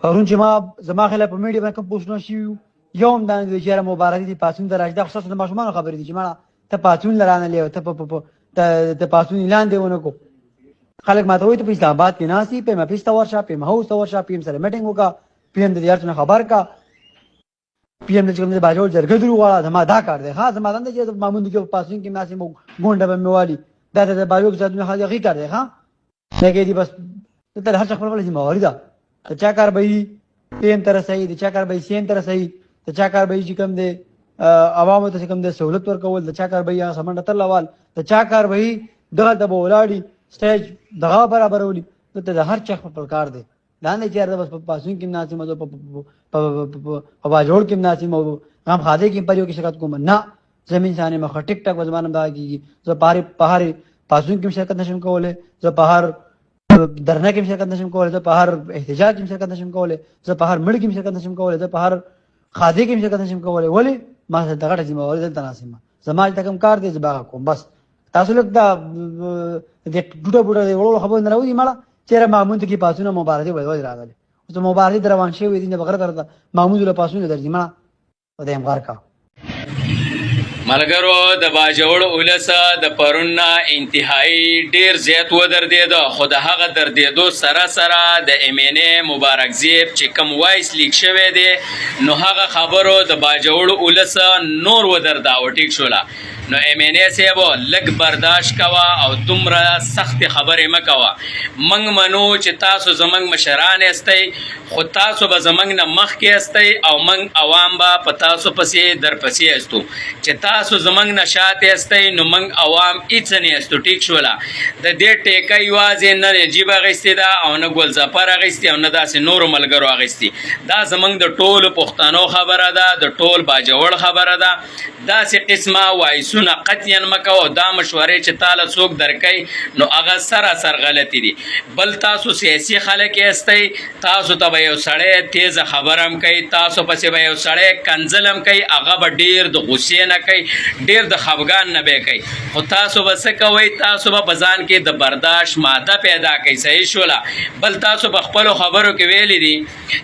پرون چې ما زما خلاف په میډیا باندې کوم پوسټونه شوي یو هم دا نه دی چې یاره مبارکي دي پاڅون ته راشي. دا خو ستاسو د ماشومانو خبرې دي چې مړه ته پاڅون لرانلی او ته پاڅون اعلان دی ونه کړو. خلک ماته وایي ته په اسلام آباد کې ناست یې، پیم اپیس ته ورشه، پیم هاوس ته ورشه، پیم سره میټینګ وکړه، پیم د دې هر څه نه خبر کا، پیم د چې کوم د باجوړ جرګه درو غواړه. زما دا کار دی. ها زما دنده چې مامون کې په پاڅون کې ناست یم ګونډه به مې والي، دا د باجوړ ذاتونه هغې کار دی. ها نه کېدي بس ته هر څه خپله ذمهواري ده. د چا کار به وي پیم ته رسوي، د چا کار به وي سین ته رسوي، د چا کار به وي چې کوم دی عوامو ته چې کوم دی سهولت ورکول، د چا کار به وي هغه سمنډه ترلول، د چا کار به وي دغلته به ولاړي سټیج دغه برابرولي. دلته د هر چا خپل کار دی. دا نه چې یاره بس په پاڅون کې ناست یم، په باجوړ کې ناست یم او غم خادې کې پریو کې شرکت کوم. نه زه انسان یم. ټیک ټاک به زما نوم دغه کېږي. زه په هر پاڅون کې شرکت نشم کولی، زه په هر درنه کې شرکت نشم کولی، زه په هر احتجاج کې شرکت نشم کولی، زه په هر مړ کې شرکت نشم کولی، زه په هر خادې کې شرکت نشم کولی. ولې ما سره دغه ذمهواري دلته ناست یم. زما چې کوم کار دی زه به هغه کوم. بس تاسو لږ دا ټوټه بوټه د وړو خبرو نه راوځي مړه چېرې مامون ته کې پاڅونه مبارزې ولې راغلې. اوس مبارزې در روان شوي دي نه بغیر درته مامون له پاڅونه درځي مړه خدای هم غار کا. ملګرو د باجوړ ولس د پرون نه انتهایی ډیر زیات ودرېده، خو د هغه دردېدو سره سره د MNA مبارک زیب چې کم وایس لیک شوی دی نو هغه خبرو د باجوړ ولس نور ودرده. ټیک شوله نو MNA صاحب لږ برداشت کوه او دومره سخت خبرې مه کوه. موږ منو چې تاسو زموږ مشران یاستئ، خو تاسو به زموږ نه مخکې یاستئ او موږ عوام به په تاسو پسې درپسې یاستو. چې تاسو زموږ نه شاته یاستئ نو موږ عوام هېڅ نه یاستو. ټیک شوله د دې ټیکه یوازې نه نجیب اخیستې ده او نه ګلظفر اخیستې او نه داسې نورو ملګرو اخیستې. دا زموږ د ټولو پښتنو خبره ده، د ټول باجوړ خبره ده. داسې قسمه وایسونه قطعا مه کوه. دا مشورې چې تاله څوک درکوي نو هغه سراسر غلطې دي. بل تاسو سیاسي خلک یاستئ، تاسو ته به یو سړی تیزه خبره هم کوي، تاسو پسې به یو سړی کنځل هم کوي، هغه به ډېر د غوسې نه کوي، ډېر د خفګان نه به کوي. خو تاسو به څه کوئ؟ تاسو به په ځان کې د برداشت ماده پیدا کوئ. صحیح شوله. بل تاسو په خپلو خبرو کې ویلي دي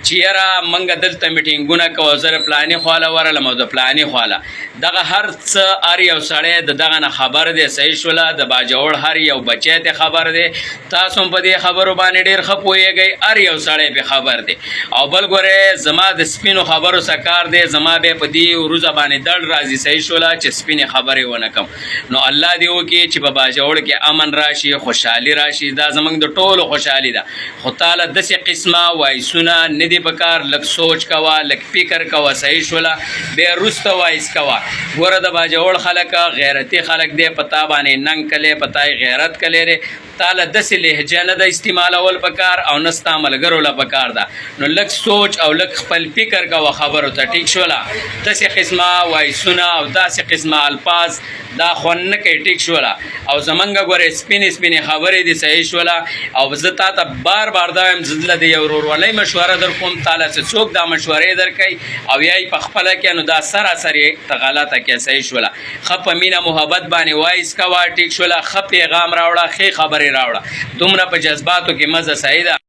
چې یاره موږ دلته میټینګونه کوو، زه د پلاني خواله ورغلم او د پلاني خواله. دغه هر څه هر یو سړی د دغه نه خبر دی. صحیح شوله. د باجوړ هر یو بچی ته خبر دی. تاسو هم په دې خبرو باندې ډېر ښه پوهېږئ. هر یو سړی پې خبر دی. او بل ګورې زما د سپینو خبرو څه کار دی، زما بیا په دې وروځه باندې دړ راځي. صحیح شوله چې سپینې خبرې ونه کړم. نو الله دې وکړي چې په باجوړ کې امن راشي، خوشحالي راشي. دا زموږ د ټولو خوشحالي ده. خو تاله داسې قسمه وایسونه نه دي پکار. لږ سوچ کوه، لږ فکر کوه. صحیح شوله. بیا وروسته وایس کوه. ګوره د باجوړ خلک غیرتي خلک دی، په تا باندې ننګ کلی، په تا یې غیرت کلی دی. تاله داسې لهجه نه ده استعمالول پکار او نه ستا ملګرو له پکار ده. نو لږ سوچ او لږ خپل فکر کوه خبرو ته. ټیک شوله. داسې قسمه وایسونه او داسې قسمه الفاظ دا خوند نه کوي. ټیک شوله. او زمونږ ګورې سپینې سپینې خبرې دي. صحیح شوله. او زه تا ته بار بار دا وایم زه دله د یو ورورولۍ مشوره در کوم. تاله چې څوک دا مشورې درکوي او یا یې په خپله کې نو دا سراسر یې ته غلطه کې. صحیح شوله. ښه په مینه محبت باندې وایس کوه. ټیک شوله. ښه پیغام راوړه، ښې خبرې راوړه. دومره په جذباتو کې مزه صحیح ده.